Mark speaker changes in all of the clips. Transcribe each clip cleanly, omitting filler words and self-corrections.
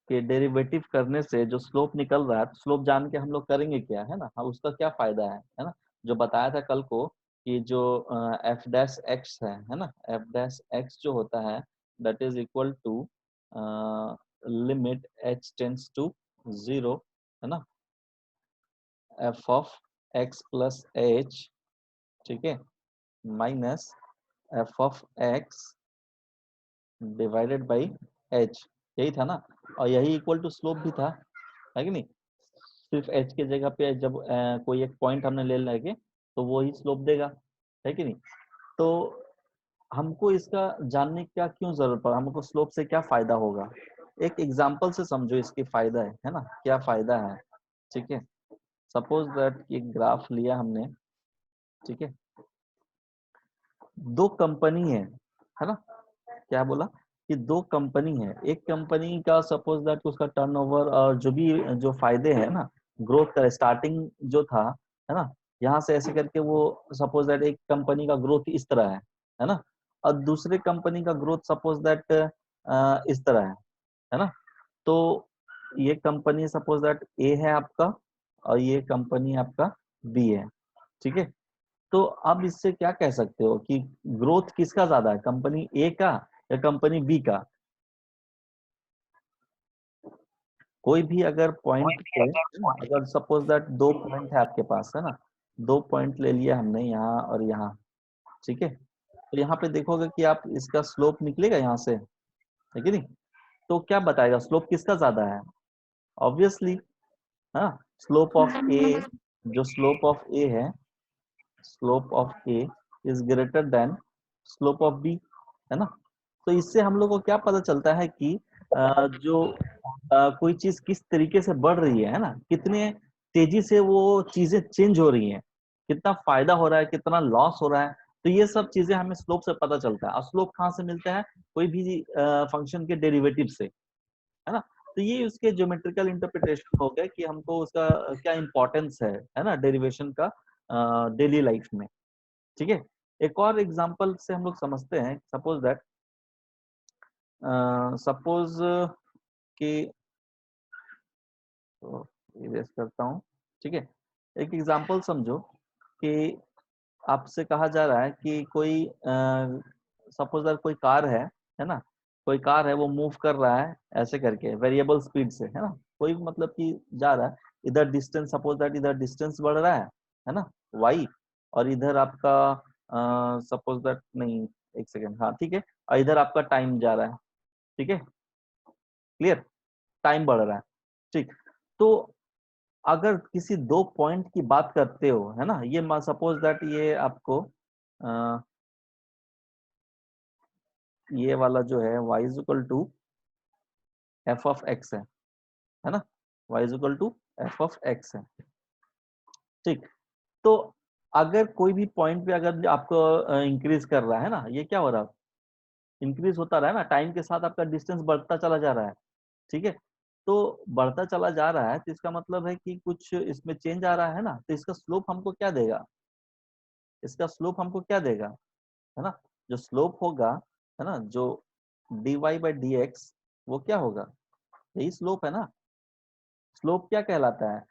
Speaker 1: कि डेरिवेटिव करने से जो स्लोप निकल रहा है, स्लोप जान के हम लोग करेंगे क्या, है ना, हाँ उसका क्या फायदा है ना, जो बताया था कल को कि जो एफ डैश एक्स है ना, एफ डैश एक्स जो होता है that is equal to limit H tends to 0, है ना, F of X plus H, ठीक है, minus F of X divided by H, यही था ना, और यही इक्वल टू स्लोप भी था, है कि नहीं, सिर्फ एच के जगह पे जब कोई एक पॉइंट हमने ले लेंगे तो वो ही स्लोप देगा, है कि नहीं। तो हमको इसका जानने का क्यों जरूरत पड़ा, हमको स्लोप से क्या फायदा होगा, एक एग्जांपल से समझो इसकी फायदा है ना, क्या फायदा है, ठीक है। सपोज दैट एक ग्राफ लिया हमने, ठीक है, दो कंपनी है ना, क्या बोला कि दो कंपनी है, एक कंपनी का सपोज दैट उसका टर्नओवर और जो भी जो फायदे हैं ना, ग्रोथ का स्टार्टिंग जो था, है ना, यहाँ से ऐसे करके वो सपोज दैट एक कंपनी का ग्रोथ इस तरह है ना, और दूसरे कंपनी का ग्रोथ सपोज दैट इस तरह है ना। तो ये कंपनी सपोज दैट ए है आपका और ये कंपनी आपका बी है, ठीक है। तो अब इससे क्या कह सकते हो कि ग्रोथ किसका ज्यादा है, कंपनी ए का या कंपनी बी का। कोई भी अगर पॉइंट पे है ना, अगर सपोज दैट दो पॉइंट है आपके पास, है ना, दो पॉइंट ले लिया हमने यहाँ और यहाँ, ठीक है, तो यहाँ पे देखोगे कि आप इसका स्लोप निकलेगा यहाँ से, है कि नहीं, तो क्या बताएगा स्लोप किसका ज्यादा है, ऑब्वियसली, हाँ, स्लोप ऑफ ए, जो स्लोप ऑफ ए है, slope of A is greater than slope of B, है ना। तो इससे हम लोग को क्या पता चलता है कि जो कोई चीज किस तरीके से बढ़ रही है ना, कितने तेजी से वो चीजें चेंज हो रही हैं, कितना फायदा हो रहा है, कितना लॉस हो रहा है, तो ये सब चीजें हमें स्लोप से पता चलता है। और स्लोप कहाँ से मिलता है, कोई भी फंक्शन के डेरिवेटिव से, है ना। तो ये उसके ज्योमेट्रिकल इंटरप्रिटेशन हो गया कि हमको उसका क्या इंपॉर्टेंस है ना, डेरिवेशन का डेली लाइफ में, ठीक है। एक और एग्जांपल से हम लोग समझते हैं, सपोज दैट सपोज कि इरेज करता हूँ, ठीक है, एक एग्जांपल समझो कि आपसे कहा जा रहा है कि कोई सपोज दैट कोई कार है ना, कोई कार है वो मूव कर रहा है ऐसे करके वेरिएबल स्पीड से, है ना, कोई मतलब कि जा रहा है, इधर डिस्टेंस सपोज दैट इधर डिस्टेंस बढ़ रहा है ना, वाई, और इधर आपका सपोज दैट नहीं, एक सेकेंड, हाँ ठीक है, और इधर आपका टाइम जा रहा है, ठीक है, क्लियर, टाइम बढ़ रहा है, ठीक। तो अगर किसी दो पॉइंट की बात करते हो, है ना, ये सपोज दैट ये आपको ये वाला जो है y is equal to F of X है ना, y is equal to F of X है, ठीक। तो अगर कोई भी पॉइंट पे अगर आपको इंक्रीज कर रहा है ना, ये क्या हो रहा है, इंक्रीज होता रहा है ना, टाइम के साथ आपका डिस्टेंस बढ़ता चला जा रहा है, ठीक है। तो बढ़ता चला जा रहा है तो इसका मतलब है कि कुछ इसमें चेंज आ रहा है ना, तो इसका स्लोप हमको क्या देगा, इसका स्लोप हमको क्या देगा, है ना, जो स्लोप होगा, है ना, जो dy बाई डी एक्स, वो क्या होगा, यही स्लोप है ना। स्लोप क्या कहलाता है,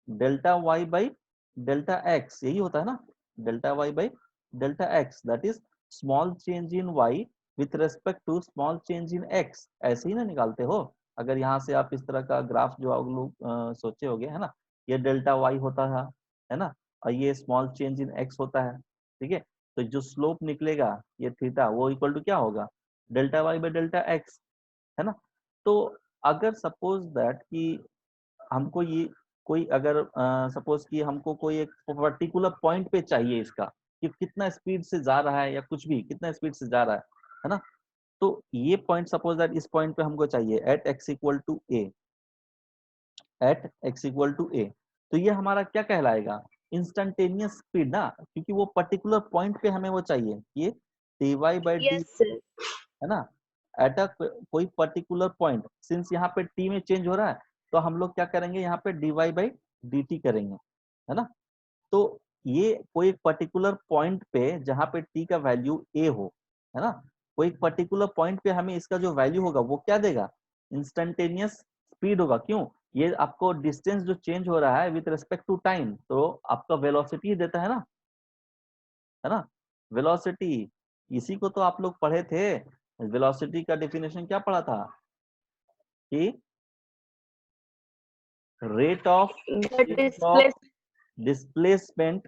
Speaker 1: delta Y by delta X, यही होता है ना, delta Y by delta X, that is small change in Y with respect to small change in X, ऐसे ही ना निकालते हो। अगर यहाँ से आप इस तरह का ग्राफ जो आप लोग सोचे होगे, है ना, ये डेल्टा वाई होता है ना, और ये स्मॉल चेंज इन एक्स होता है, ठीक है। तो जो स्लोप निकलेगा ये थीटा, वो इक्वल टू क्या होगा, delta Y by delta X, है ना। तो अगर सपोज दैट कि हमको ये कोई अगर सपोज कि हमको कोई एक पर्टिकुलर पॉइंट पे चाहिए इसका कि कितना स्पीड से जा रहा है या कुछ भी कितना स्पीड से जा रहा है ना, तो ये पॉइंट सपोज दैट इस पॉइंट पे हमको चाहिए at x equal to a, at x equal to a, तो ये हमारा क्या कहलाएगा, इंस्टेंटेनियस स्पीड ना, क्योंकि वो पर्टिकुलर पॉइंट पे हमें वो चाहिए, ये D Y by D,
Speaker 2: yes sir.
Speaker 1: है ना, एट अ कोई पर्टिकुलर पॉइंट, सिंस यहाँ पे टी में चेंज हो रहा है, तो हम लोग क्या करेंगे यहाँ पे D Y by D T करेंगे, है ना। तो ये कोई एक पर्टिकुलर पॉइंट पे जहाँ पे टी का वैल्यू ए हो, है ना, कोई पर्टिकुलर पॉइंट पे हमें इसका जो वैल्यू होगा वो क्या देगा, इंस्टेंटेनियस स्पीड होगा। क्यों? ये आपको डिस्टेंस जो चेंज हो रहा है विथ रिस्पेक्ट टू टाइम, तो आपका वेलोसिटी देता है ना, वेलोसिटी। इसी को तो आप लोग पढ़े थे, वेलोसिटी का डेफिनेशन क्या पढ़ा था कि rate of
Speaker 2: The
Speaker 1: change of
Speaker 2: displace
Speaker 1: displacement,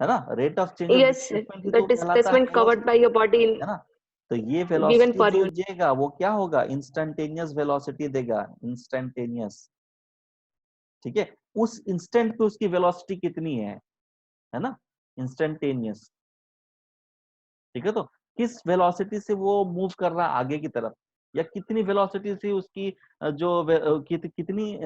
Speaker 1: है ना, rate of change of
Speaker 2: yes,
Speaker 1: displacement he
Speaker 2: the
Speaker 1: तो कहलाता है
Speaker 2: displacement covered by
Speaker 1: velocity,
Speaker 2: your body in
Speaker 1: है ना। तो ये
Speaker 2: given
Speaker 1: वेलोसिटी
Speaker 2: for
Speaker 1: जो
Speaker 2: you.
Speaker 1: देगा वो क्या होगा, इंस्टेंटेनियस वेलोसिटी देगा, इंस्टेंटेनियस। ठीक है, उस इंस्टेंट पे उसकी वेलोसिटी कितनी है ना, इंस्टेंटेनियस। ठीक है, तो किस वेलोसिटी से वो मूव कर रहा है आगे की तरफ, या कितनी वेलोसिटी से उसकी कितनी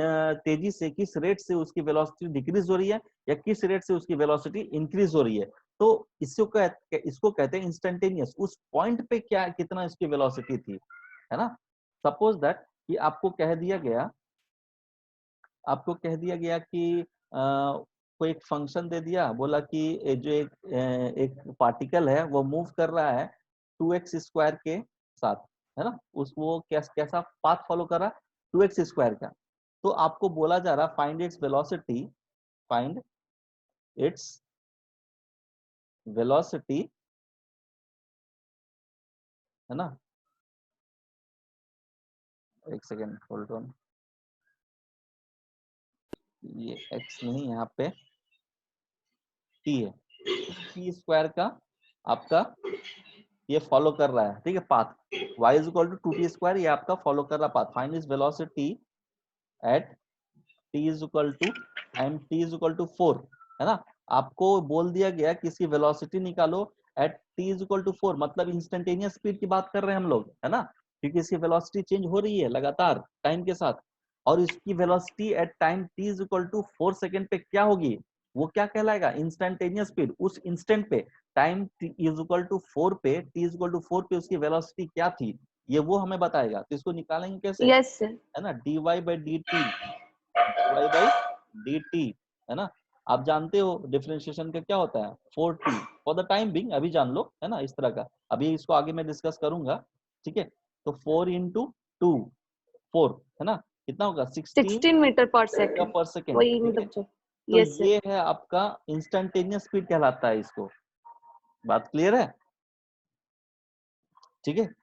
Speaker 1: तेजी से, किस रेट से उसकी वेलोसिटी डिक्रीज हो रही है, या किस रेट से उसकी वेलोसिटी इंक्रीज हो रही है। तो इसको कहते हैं इंस्टेंटेनियस। उस पॉइंट पे क्या कितना इसकी वेलोसिटी थी, है ना। सपोज दैट कि आपको कह दिया गया कि कोई एक फंक्शन दे दिया, बोला कि जो एक पार्टिकल है वो मूव कर रहा है 2x² के साथ, है ना। उस वो कैसा पाथ फॉलो कर रहा है, 2x² का। तो आपको बोला जा रहा find its velocity, find its velocity, है ना। एक सेकेंड होल्ड ऑन, ये x नहीं, यहाँ पे t है, t² का आपका ये फॉलो कर रहा है, ठीक है, path y is equal to 2t², ये आपका फॉलो कर रहा path. Find is velocity at t is equal to time t is equal to 4, है ना। आपको बोल दिया गया कि इसकी वेलोसिटी निकालो at t is equal to 4, मतलब इंस्टेंटेनियस स्पीड की बात कर रहे हैं हम लोग, है ना, क्योंकि इसकी वेलोसिटी चेंज हो रही है लगातार टाइम के साथ। और इसकी velocity at time t is equal to 4 second पे क्या होगी, वो क्या कहलाएगा, इंस्टेंटेनियस स्पीड। उस इंस्टेंट पे time t is equal to 4 पे, t इज इक्वल टू 4 पे उसकी वेलोसिटी क्या थी, ये वो हमें बताएगा। तो इसको निकालेंगे कैसे,
Speaker 2: Yes, sir.
Speaker 1: है ना, dy by D T, dy by D T, है ना। आप जानते हो डिफरेंशिएशन का क्या होता है, 4t। For the time being अभी जान लो, है ना, इस तरह का। अभी इसको आगे मैं डिस्कस करूंगा, ठीक है। तो 4 इंटू 2, 4, है ना, कितना होगा 16
Speaker 2: 16 meter per
Speaker 1: मीटर
Speaker 2: second.
Speaker 1: पर सेकेंड,
Speaker 2: वही
Speaker 1: ठीक है।
Speaker 2: मतलब जो
Speaker 1: तो
Speaker 2: yes, sir.
Speaker 1: ये है आपका इंस्टेंटेनियस स्पीड कहलाता है इसको। बात क्लियर है, ठीक है।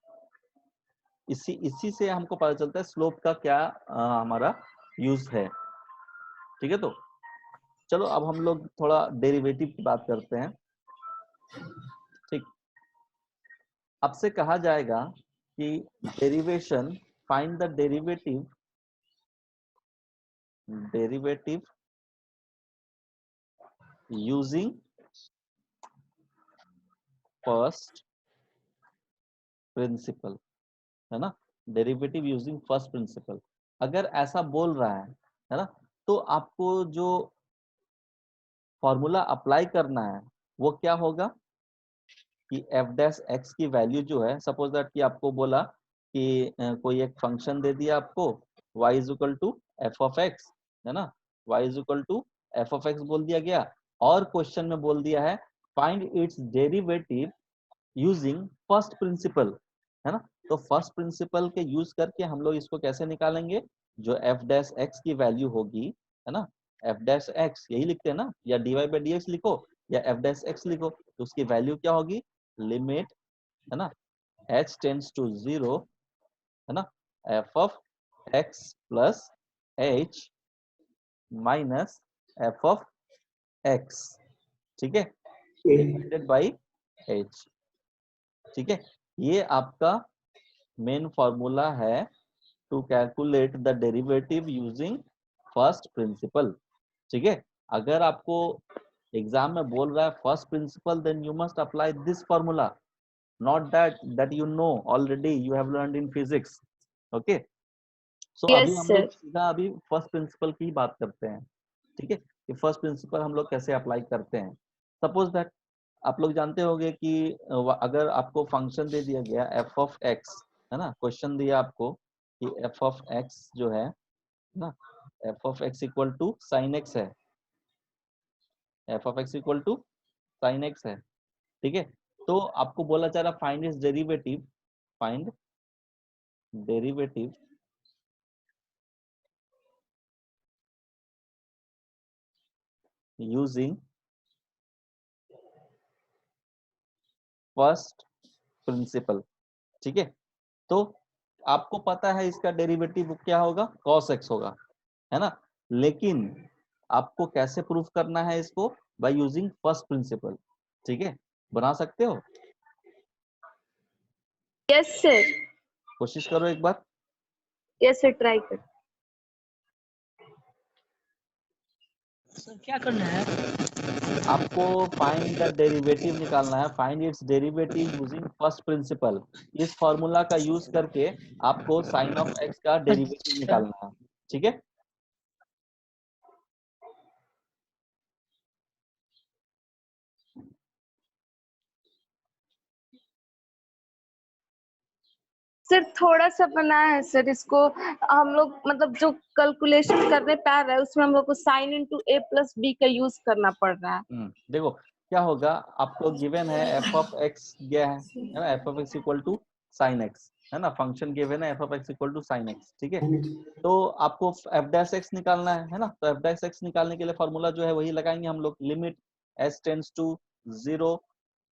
Speaker 1: इसी से हमको पता चलता है स्लोप का क्या हमारा यूज है, ठीक है। तो चलो अब हम लोग थोड़ा डेरिवेटिव की बात करते हैं, ठीक। आपसे कहा जाएगा कि derivation, find the derivative using first principle, है ना, डेरिवेटिव यूजिंग फर्स्ट प्रिंसिपल। अगर ऐसा बोल रहा है ना, तो आपको जो फॉर्मूला अप्लाई करना है वो क्या होगा कि एफ डैश एक्स की वैल्यू जो है, सपोज दैट कि आपको बोला कि कोई एक फंक्शन दे दिया आपको y is equal to F of X, है ना, y is equal to F of X बोल दिया गया, और क्वेश्चन में बोल दिया है find its derivative using first principle, है ना। तो फर्स्ट प्रिंसिपल के यूज करके हम लोग इसको कैसे निकालेंगे, जो एफ डैश एक्स की वैल्यू होगी, है ना, एफ डैश एक्स यही लिखते हैं ना, या D Y by D X लिखो या एफ डैश एक्स लिखो, तो उसकी वैल्यू क्या होगी, लिमिट, है ना, h टेंड्स टू 0, है ना, F of X plus h minus F of X, ठीक है, डिवाइडेड बाई h, ठीक है। ये आपका मेन फॉर्मूला है to calculate the derivative using first principle, ठीक है। अगर आपको एग्जाम में बोल रहा है first principle, then you must apply this formula, not that you know already you have learned in physics, okay। so अभी
Speaker 2: Yes,
Speaker 1: हम
Speaker 2: sir.
Speaker 1: लोग सीधा अभी फर्स्ट प्रिंसिपल की बात करते हैं, ठीक है, कि फर्स्ट प्रिंसिपल हम लोग कैसे अप्लाई करते हैं। सपोज दैट आप लोग जानते होंगे कि अगर आपको फंक्शन दे दिया गया एफ ऑफ एक्स, है ना, क्वेश्चन दिया आपको कि एफ ऑफ एक्स जो है ना, F of x equal to sine x है, F of x equal to sine x है, ठीक है। तो आपको बोला जा रहा find is derivative, find derivative using first principle. ठीक है, तो आपको पता है इसका डेरिवेटिव क्या होगा, cos x होगा, है ना। लेकिन आपको कैसे प्रूफ करना है इसको, बाय यूजिंग फर्स्ट प्रिंसिपल। ठीक है, बना सकते हो,
Speaker 2: यस सर,
Speaker 1: कोशिश करो एक बार।
Speaker 2: यस सर, ट्राई कर।
Speaker 3: सर क्या करना है?
Speaker 1: आपको फाइंड द डेरिवेटिव निकालना है, find its derivative using first principal. इस फॉर्मूला का यूज करके आपको साइन ऑफ एक्स का डेरिवेटिव
Speaker 3: अच्छा,
Speaker 1: निकालना है। ठीक है,
Speaker 2: सर थोड़ा सा बना है सर, इसको हम लोग मतलब जो कैलकुलेशन करने पा रहे हैं उसमें हम लोग को साइन इंटू ए प्लस बी का यूज करना पड़ रहा है।
Speaker 1: देखो क्या होगा, आपको गिवन है एफ ऑफ एक्स दिया है ना, F of x equal to sine x, है ना, फंक्शन गिवन है F of x equal to sine X. ठीक है, तो आपको एफ डैश एक्स निकालना है ना, तो एफ डैश एक्स निकालने के लिए फॉर्मूला जो है वही लगाएंगे हम लोग, लिमिट एस टेंड्स टू 0।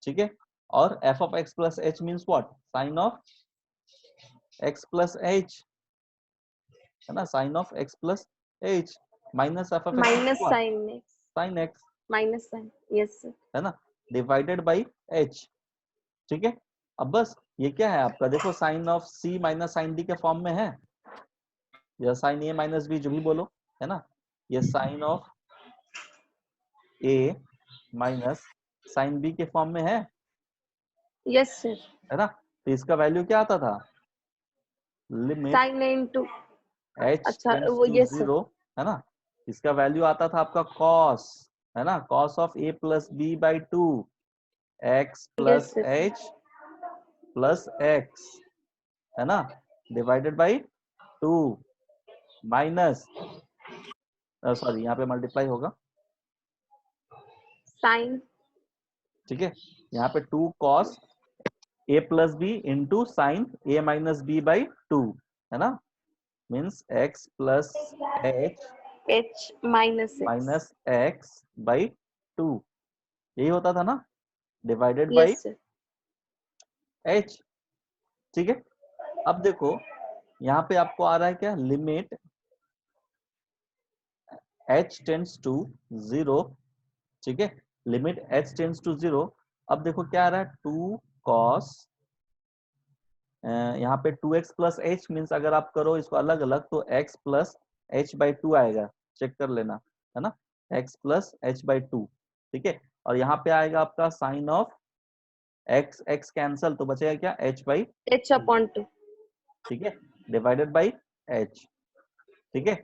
Speaker 1: ठीक है, और F of X plus H means what, sine of X plus H, है ना, sine of X plus H minus F of X
Speaker 2: minus
Speaker 1: what,
Speaker 2: sine X,
Speaker 1: sine X,
Speaker 2: minus sine, yes sir.
Speaker 1: है ना, divided by H. ठीक है, अब बस ये क्या है आपका, देखो sine of C minus sine D के फॉर्म में है, या साइन ए माइनस बी, जो भी बोलो, है ना, ये sine of A minus sine B के फॉर्म में
Speaker 2: यस सर,
Speaker 1: है ना। तो इसका वैल्यू क्या आता था, लिमिट
Speaker 2: साइन इंटू,
Speaker 1: एच
Speaker 2: अच्छा
Speaker 1: टेंड्स
Speaker 2: वो
Speaker 1: टू
Speaker 2: यस सर,
Speaker 1: 0, है ना। इसका वैल्यू आता था आपका कॉस, है ना, cos of A plus B by 2 X
Speaker 2: yes
Speaker 1: plus
Speaker 2: sir,
Speaker 1: H plus X, है ना, डिवाइडेड बाई 2 माइनस, सॉरी यहाँ पे मल्टीप्लाई होगा।
Speaker 2: साइन,
Speaker 1: ठीक है, यहाँ पे 2 cos A plus B into sine A minus B by 2, है ना, means X plus H
Speaker 2: H minus X,
Speaker 1: minus X by 2, यही होता था ना, divided by
Speaker 2: yes sir,
Speaker 1: H. ठीक है, अब देखो यहाँ पे आपको आ रहा है क्या, लिमिट एच टेंड्स टू 0। ठीक है, लिमिट एच टेंड्स टू 0। अब देखो क्या आ रहा है, 2 कॉस, यहाँ पे 2x प्लस एच मीन्स अगर आप करो इसको अलग अलग तो x प्लस एच बाई 2 आएगा, चेक कर लेना, है ना, x प्लस एच बाई 2। ठीक है, और यहाँ पे आएगा आपका sine of x, x cancel तो बचेगा क्या, h बाई,
Speaker 2: एच अपॉन 2,
Speaker 1: ठीक है, डिवाइडेड बाई h। ठीक है,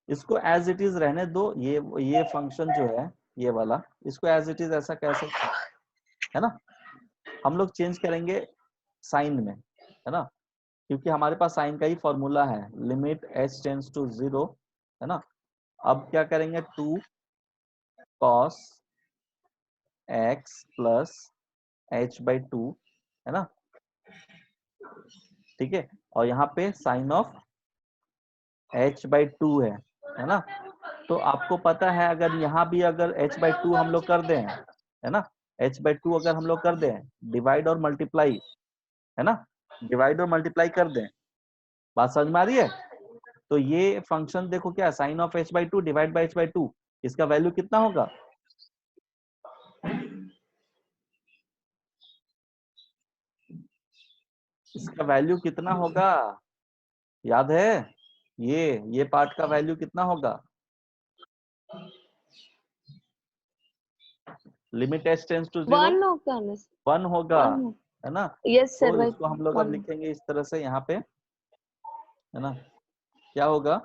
Speaker 1: इसको एज इट इज रहने दो, ये फंक्शन जो है ये वाला, इसको एज इट इज ऐसा कैसे, है ना, हम लोग चेंज करेंगे साइन में, है ना, क्योंकि हमारे पास साइन का ही फॉर्मूला है, लिमिट एच टेंड्स टू 0, है ना। अब क्या करेंगे, 2 cos x plus H by 2, है ना। ठीक है, और यहाँ पे साइन ऑफ एच बाई 2 है ना। तो आपको पता है अगर यहाँ भी अगर h बाई 2 हम लोग कर दें, है ना, h बाई 2 अगर हम लोग कर दें, डिवाइड और मल्टीप्लाई, है ना, डिवाइड और मल्टीप्लाई कर दें, बात समझ में आ रही है। तो ये फंक्शन देखो क्या, sine of h by 2 divide by h by 2, इसका वैल्यू कितना होगा, इसका वैल्यू कितना होगा, याद है, ये पार्ट का वैल्यू कितना होगा, लिमिट h टेंड्स टू 0
Speaker 2: 1 होगा ना,
Speaker 1: 1 होगा,
Speaker 2: 1 हो,
Speaker 1: है ना।
Speaker 2: यस
Speaker 1: तो
Speaker 2: सर भाई,
Speaker 1: इसको हम लोग अब
Speaker 2: 1,
Speaker 1: लिखेंगे इस तरह से यहाँ पे, है ना, क्या होगा,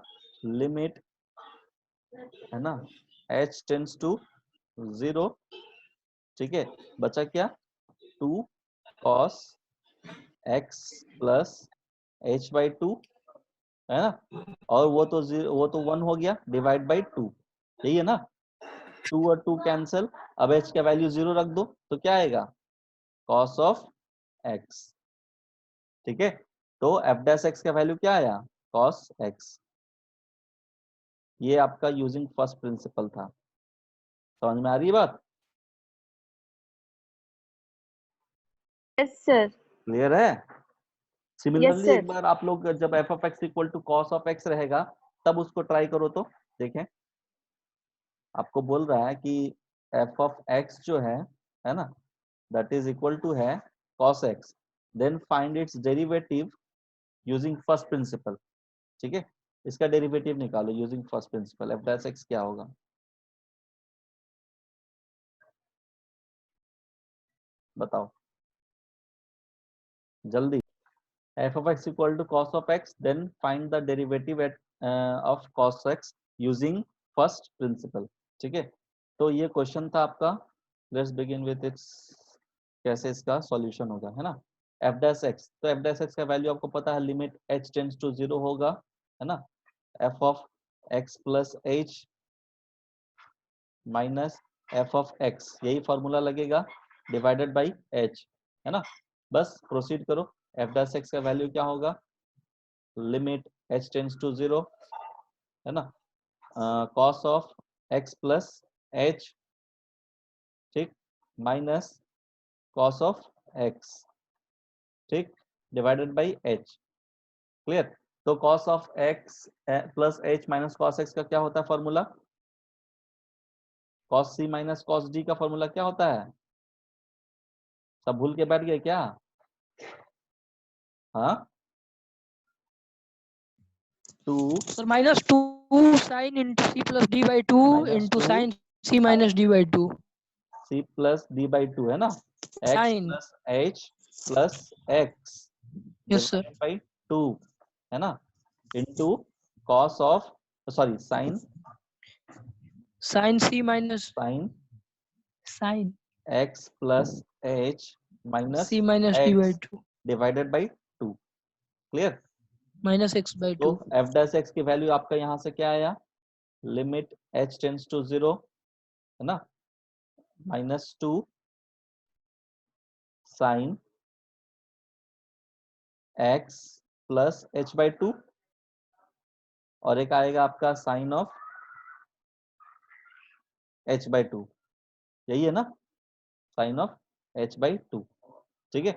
Speaker 1: लिमिट, है ना, h टेंड्स टू 0। ठीक है, बचा क्या, 2 cos x plus h by 2, है ना, और वो तो 1 हो गया, डिवाइड बाई 2, यही है ना, 2 और 2 कैंसिल, अब h का वैल्यू 0 रख दो तो क्या आएगा, cos ऑफ x। ठीक है, तो f डैश x का वैल्यू क्या आया, cos x। ये आपका यूजिंग फर्स्ट प्रिंसिपल था। समझ में आ रही है बात?
Speaker 2: Yes sir.
Speaker 1: क्लियर है?
Speaker 2: Yes
Speaker 1: similarly
Speaker 2: sir.
Speaker 1: एक बार आप लोग जब F of x equal to cos of X रहेगा तब उसको ट्राई करो तो देखें। आपको बोल रहा है कि एफ ऑफ एक्स जो है ना, दैट इज इक्वल टू है cos X, then find its derivative using first principle. ठीक है, इसका डेरिवेटिव निकालो using first principle. F dash X क्या होगा? बताओ जल्दी। f of x equal to cos of x, then find the derivative of cos x using first principle। ठीक है, तो ये क्वेश्चन था आपका। लेट्स बिगिन विथ इट्स, कैसे इसका सॉल्यूशन होगा, है ना। f डैश x, तो f डैश x का वैल्यू आपको पता है, लिमिट h टेंड्स टू 0 होगा, है ना। f of x plus h minus f of x, यही फॉर्मूला लगेगा, डिवाइडेड बाई h, है ना। बस प्रोसीड करो। f डैश x का वैल्यू क्या होगा? लिमिट h टेंड्स टू 0, है ना, cos of x plus h, ठीक, माइनस cos ऑफ x, ठीक, डिवाइडेड बाई h। क्लियर? तो cos of x plus h minus cos x का क्या होता है formula? cos c minus cos d का फॉर्मूला क्या होता है? सब भूल के बैठ गए क्या? हाँ, 2
Speaker 3: sir -2 sin into c plus d by 2
Speaker 1: minus
Speaker 3: into
Speaker 1: 2
Speaker 3: sin c minus d by 2
Speaker 1: c plus d by 2, है ना, x
Speaker 3: sin।
Speaker 1: Plus h plus x
Speaker 3: yes sir.
Speaker 1: Divided by 2, है ना, into cos of, sorry sin
Speaker 3: sin c minus
Speaker 1: sin
Speaker 3: sin
Speaker 1: x plus h minus
Speaker 3: c minus d by
Speaker 1: x
Speaker 3: 2
Speaker 1: divided by 2। Clear?
Speaker 3: minus x by
Speaker 1: तो
Speaker 3: 2।
Speaker 1: f dash x की value आपका यहाँ से क्या आया? Limit h tends to 0, है ना, -2 sin x plus h by 2, और एक आएगा आपका साइन ऑफ h बाई 2, यही है ना, साइन ऑफ h बाई 2। ठीक है,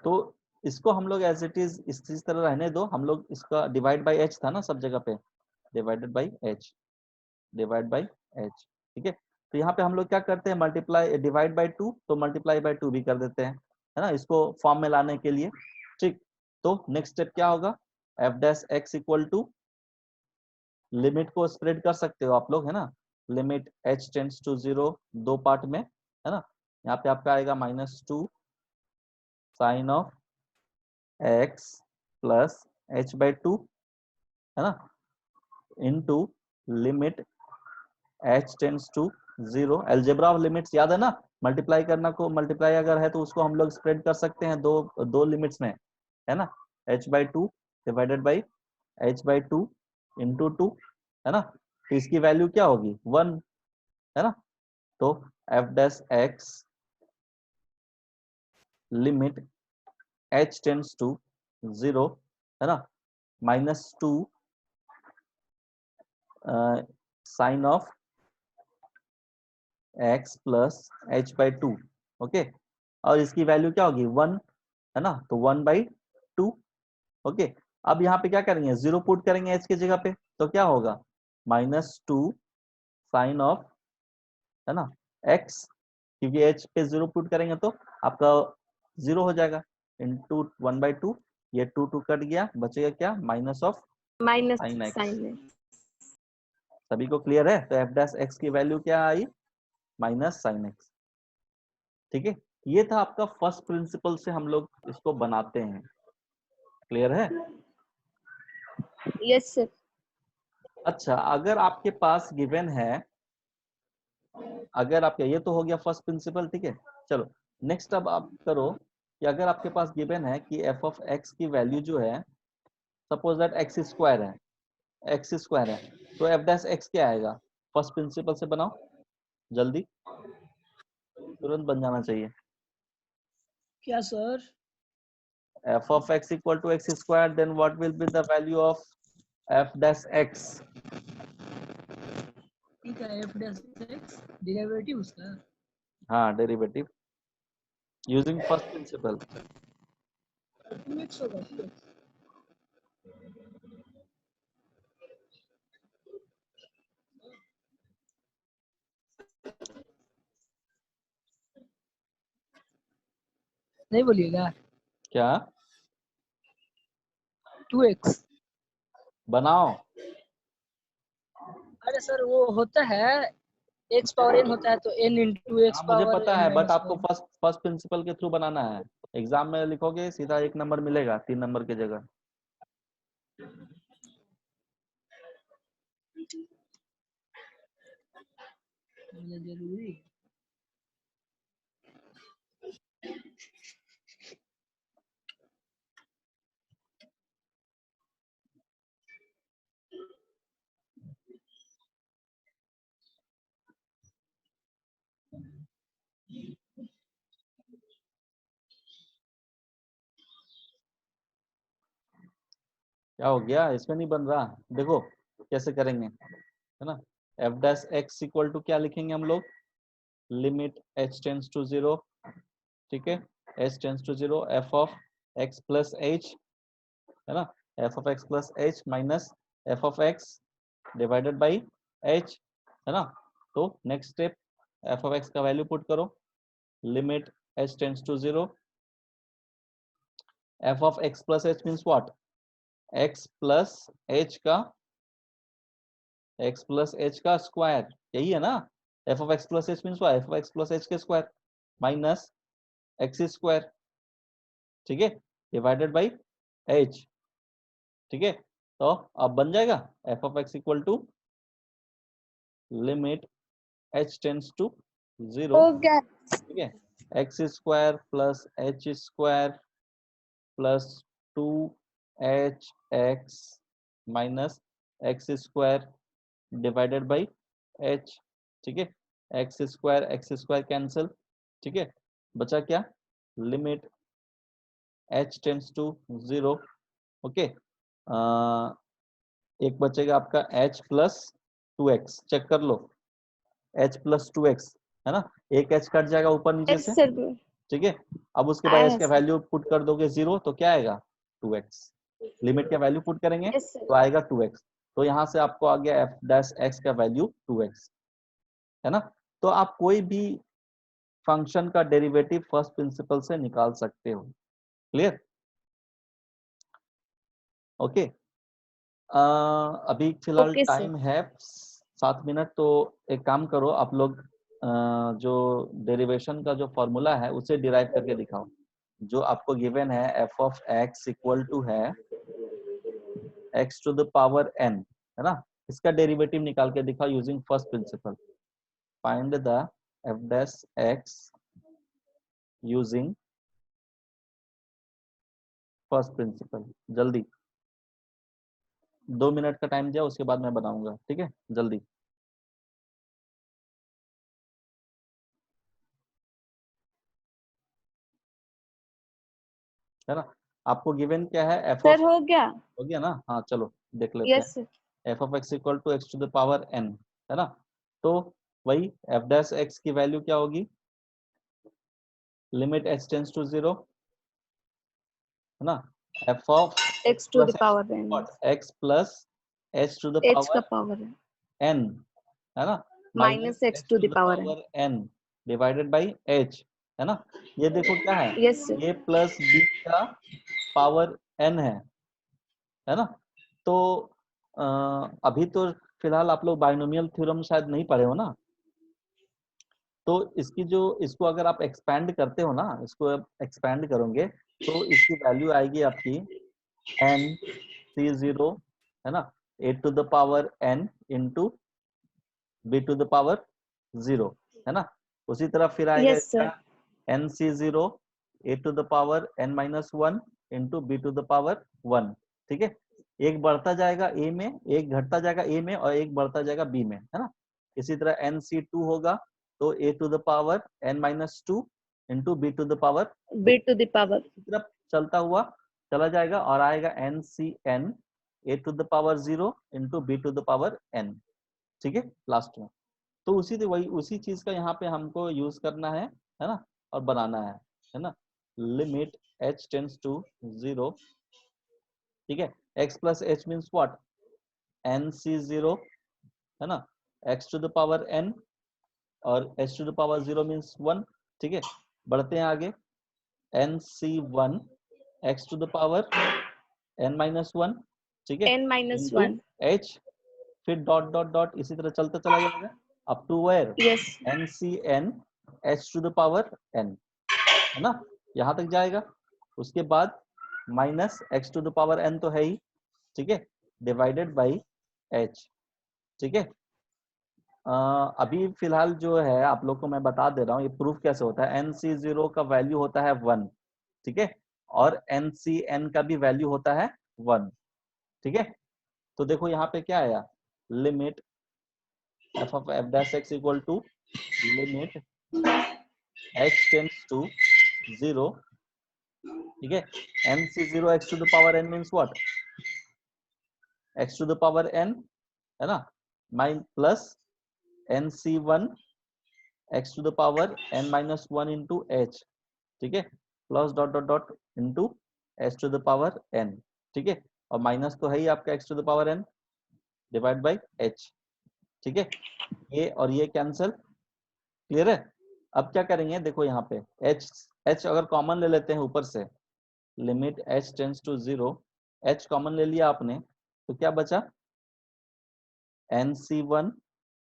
Speaker 1: तो इसको हम लोग एज इट इज इस तरह रहने दो। हम लोग इसका डिवाइड बाई h था ना सब जगह पे, divided by h, divide by h। ठीक है, तो यहाँ पे हम लोग क्या करते हैं, मल्टीप्लाई, डिवाइड बाई 2 तो मल्टीप्लाई बाई 2 भी कर देते हैं, है ना, इसको फॉर्म में लाने के लिए। ठीक, तो नेक्स्ट स्टेप क्या होगा? F dash x equal to, limit को स्प्रेड कर सकते हो आप लोग, है ना, लिमिट h टेंड्स टू 0 दो पार्ट में, है ना, यहाँ पे आपका आएगा -2 sine of x plus h by 2, है ना, into limit h tends to 0। Algebra of limits याद है ना, मल्टीप्लाई करना को, मल्टीप्लाई अगर है तो उसको हम लोग स्प्रेड कर सकते हैं दो लिमिट्स में, है ना, h by 2 divided by h by 2 into 2, है ना, तो इसकी वैल्यू क्या होगी? 1, है ना। तो f dash x limit h tends to 0, है ना, -2 sine of x plus h by 2, okay, और इसकी वैल्यू क्या होगी? 1, है ना, तो 1 बाई 2। ओके, अब यहाँ पे क्या करेंगे? 0 पुट करेंगे h की जगह पे, तो क्या होगा? -2 साइन ऑफ, है ना, x, क्योंकि h पे 0 पुट करेंगे तो आपका 0 हो जाएगा, इंटू 1 बाई 2, ये 2 कट गया, बचेगा क्या? Minus of
Speaker 2: minus
Speaker 1: sine x।
Speaker 2: Sine.
Speaker 1: सभी को क्लियर है? तो f डैश x की वैल्यू क्या आई? Minus sine x। ठीक है, ये था आपका फर्स्ट प्रिंसिपल से हम लोग इसको बनाते हैं। क्लियर है?
Speaker 2: Yes sir.
Speaker 1: अच्छा, अगर आपके पास गिवन है, अगर आपका, ये तो हो गया फर्स्ट प्रिंसिपल, ठीक है। चलो नेक्स्ट, अब आप करो कि अगर आपके पास गिवन है कि f ऑफ x की वैल्यू जो है, सपोज दैट x स्क्वायर है, x स्क्वायर है, तो f डैश x क्या आएगा? फर्स्ट प्रिंसिपल से बनाओ जल्दी, तुरंत बन जाना चाहिए।
Speaker 3: क्या sir?
Speaker 1: f of x equal to x square, then what will be the value of f dash x?
Speaker 3: ठीक है एफ डैश एक्स डेरिवेटिव उसका
Speaker 1: हाँ derivative using first principal.
Speaker 3: 2x होगा 2x नहीं बोलिएगा
Speaker 1: क्या
Speaker 3: 2x
Speaker 1: बनाओ?
Speaker 3: अरे सर वो होता है x पावर n होता है तो n इंटू एक्स
Speaker 1: हाँ मुझे
Speaker 3: पावर
Speaker 1: पता
Speaker 3: n
Speaker 1: है, बट
Speaker 3: माइनस
Speaker 1: आपको फर्स्ट फर्स्ट प्रिंसिपल के थ्रू बनाना है। एग्जाम में लिखोगे सीधा 1 नंबर मिलेगा 3 नंबर की जगह।
Speaker 3: जरूरी
Speaker 1: क्या हो गया, इसमें नहीं बन रहा? देखो कैसे करेंगे, है ना। F dash x equal to क्या लिखेंगे हम लोग, लिमिट h टेंस टू 0, ठीक है, h tends to 0 f of x plus h, है ना, F of x plus h minus F of x divided by h, है ना। तो next step, f of x का वैल्यू पुट करो, limit h tends to 0 f of x plus h means what, x plus h का x plus h का square, यही है ना। F of x plus h means f of x plus h के square minus x square, ठीक है, divided by h, ठीक है। तो अब बन जाएगा f of x equal to limit h tends to 0,
Speaker 2: हो गया
Speaker 1: ठीक है, x square plus h square plus 2hx minus x square divided by h, ठीक है, एक्स स्क्वायर कैंसिल, ठीक है, बचा क्या, limit h tends to 0, okay. एक बचेगा आपका h प्लस 2x, चेक कर लो, h प्लस 2x, है ना, एक h कट जाएगा ऊपर नीचे
Speaker 2: यस
Speaker 1: से,
Speaker 2: सर
Speaker 1: ठीक है। अब उसके बाद
Speaker 2: आया
Speaker 1: h
Speaker 2: है
Speaker 1: का
Speaker 2: सर
Speaker 1: वैल्यू पुट कर दोगे 0 तो क्या आएगा 2x, लिमिट का वैल्यू पुट करेंगे
Speaker 2: यस सर
Speaker 1: तो आएगा 2x, तो यहाँ से आपको आ गया f डैश x का वैल्यू 2x, है ना। तो आप कोई भी फंक्शन का डेरिवेटिव फर्स्ट प्रिंसिपल से निकाल सकते हो, क्लियर, ओके। अभी फिलहाल
Speaker 2: ओके सर
Speaker 1: टाइम है 7 मिनट, तो एक काम करो आप लोग, जो डेरिवेशन का जो फॉर्मूला है उसे डिराइव करके दिखाओ, जो आपको गिवन है F of x equal to है x to the power n, है ना, इसका डेरिवेटिव निकाल के दिखाओ using first principle, find the f dash x using first principle, जल्दी 2 मिनट का टाइम दिया, उसके बाद मैं बनाऊंगा, ठीक है, जल्दी। है ना, आपको गिवन क्या है, एफ ऑफ,
Speaker 2: सर हो गया
Speaker 1: हो गया ना, हाँ चलो देख लेते हैं,
Speaker 2: yes sir
Speaker 1: f of x equal to x to the power n, है ना, तो वही एफ डैश एक्स की वैल्यू क्या होगी, लिमिट h टेंस टू 0, है ना, F of
Speaker 2: x to the power n
Speaker 1: x plus h to the
Speaker 2: h का
Speaker 1: पावर
Speaker 2: पावर है
Speaker 1: n, है ना, minus
Speaker 2: minus x
Speaker 1: h
Speaker 2: to
Speaker 1: to
Speaker 2: the
Speaker 1: the
Speaker 2: power n
Speaker 1: power n divided by h, है ना। ये देखो क्या है,
Speaker 2: yes sir
Speaker 1: a plus b का पावर n है ना। तो अभी तो फिलहाल आप लोग बाइनोमियल थ्योरम शायद नहीं पढ़े हो ना, तो इसकी जो, इसको अगर आप एक्सपैंड करते हो ना, इसको एक्सपैंड करोगे तो इसकी वैल्यू आएगी आपकी n c0, है ना, a to the power n into b to the power 0, है ना। उसी तरह फिर आएगा
Speaker 2: यस
Speaker 1: इसका
Speaker 2: sir
Speaker 1: n c0 a to the power n minus 1 into b to the power 1, ठीक है। एक बढ़ता जाएगा a में, एक घटता जाएगा a में, और एक बढ़ता जाएगा b में, है ना। इसी तरह nc2 होगा तो a to the power n minus 2 into b to the power 2,
Speaker 2: b to the power
Speaker 1: इसी तरह चलता हुआ चला जाएगा और आएगा ncn a to the power 0 into b to the power n, ठीक है, लास्ट में। तो उसी चीज का यहाँ पे हमको यूज करना है ना, और बनाना है ना। लिमिट h टेंड्स टू 0, ठीक है, x plus h means what, nc0, है ना, x to the power n, और h to the power 0 means 1, ठीक है। बढ़ते हैं आगे, nc1 x to the power n minus 1, ठीक है,
Speaker 2: n-1
Speaker 1: h, फिर डॉट डॉट डॉट इसी तरह चलता चला जाएगा up to where
Speaker 2: yes
Speaker 1: ncn h to the power n, है ना, यहाँ तक जाएगा। उसके बाद माइनस x to the power n तो है ही, ठीक है, डिवाइडेड बाई h, ठीक है। अभी फिलहाल जो है आप लोग को मैं बता दे रहा हूँ ये प्रूफ कैसे होता है। nc0 का वैल्यू होता है 1, ठीक है, और ncn का भी वैल्यू होता है 1, ठीक है। तो देखो यहाँ पे क्या आया, limit f of f dash x equal to limit h tends to 0, ठीक है, nc0 x to the power n means what, x to the power n, है ना, minus plus nc1 x to the power n minus 1 into h, ठीक है, plus dot dot dot into h to the power n, ठीक है, और minus तो है ही आपका x to the power n divide by h, ठीक है। ये और ये कैंसिल, क्लियर है। अब क्या करेंगे, देखो यहाँ पे h अगर कॉमन ले लेते हैं ऊपर से, limit h tends to 0, h common ले लिया आपने, तो क्या बचा, nc1,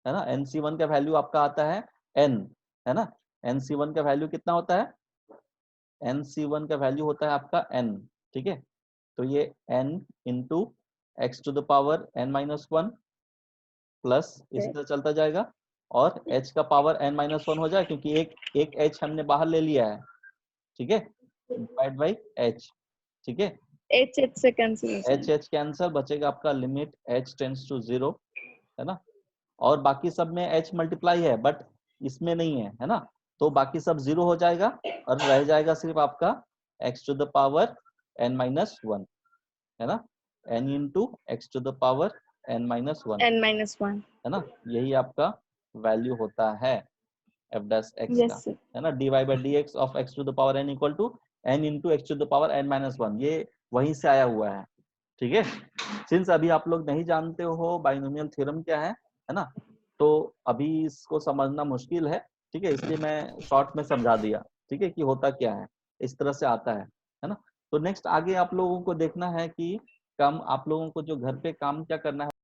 Speaker 1: है ना, nc1 का वैल्यू आपका आता है n, है ना, nc1 का वैल्यू कितना होता है, nc1 का वैल्यू होता है आपका n, ठीक है। तो ये n into x to the power n minus 1 plus इसी तरह चलता जाएगा, और h का पावर n माइनस 1 हो जाए, क्योंकि एक h हमने बाहर ले लिया है, ठीक है, डिवाइड बाई h, ठीक है,
Speaker 2: h से कैंसिल हो
Speaker 1: h h कैंसिल, बचेगा आपका लिमिट h टेंड्स टू 0, है ना, और बाकी सब में h मल्टीप्लाई है बट इसमें नहीं है ना, तो बाकी सब 0 हो जाएगा और रह जाएगा सिर्फ आपका x to the power n minus 1, है ना, n into x to the power n minus 1,
Speaker 2: n-1
Speaker 1: है ना, यही आपका वैल्यू होता है f डैश x
Speaker 2: yes
Speaker 1: का,
Speaker 2: sir
Speaker 1: है ना, dy by dx of x to the power n equal to n into x to the power n minus 1, ये वहीं से आया हुआ है, ठीक है। सिंस अभी आप लोग नहीं जानते हो बाइनोमियल थ्योरम क्या है ना, तो अभी इसको समझना मुश्किल है, ठीक है, इसलिए मैं शॉर्ट में समझा दिया, ठीक है, कि होता क्या है, इस तरह से आता है ना। तो नेक्स्ट आगे आप लोगों को देखना है कि काम आप लोगों को जो घर पे काम क्या करना है।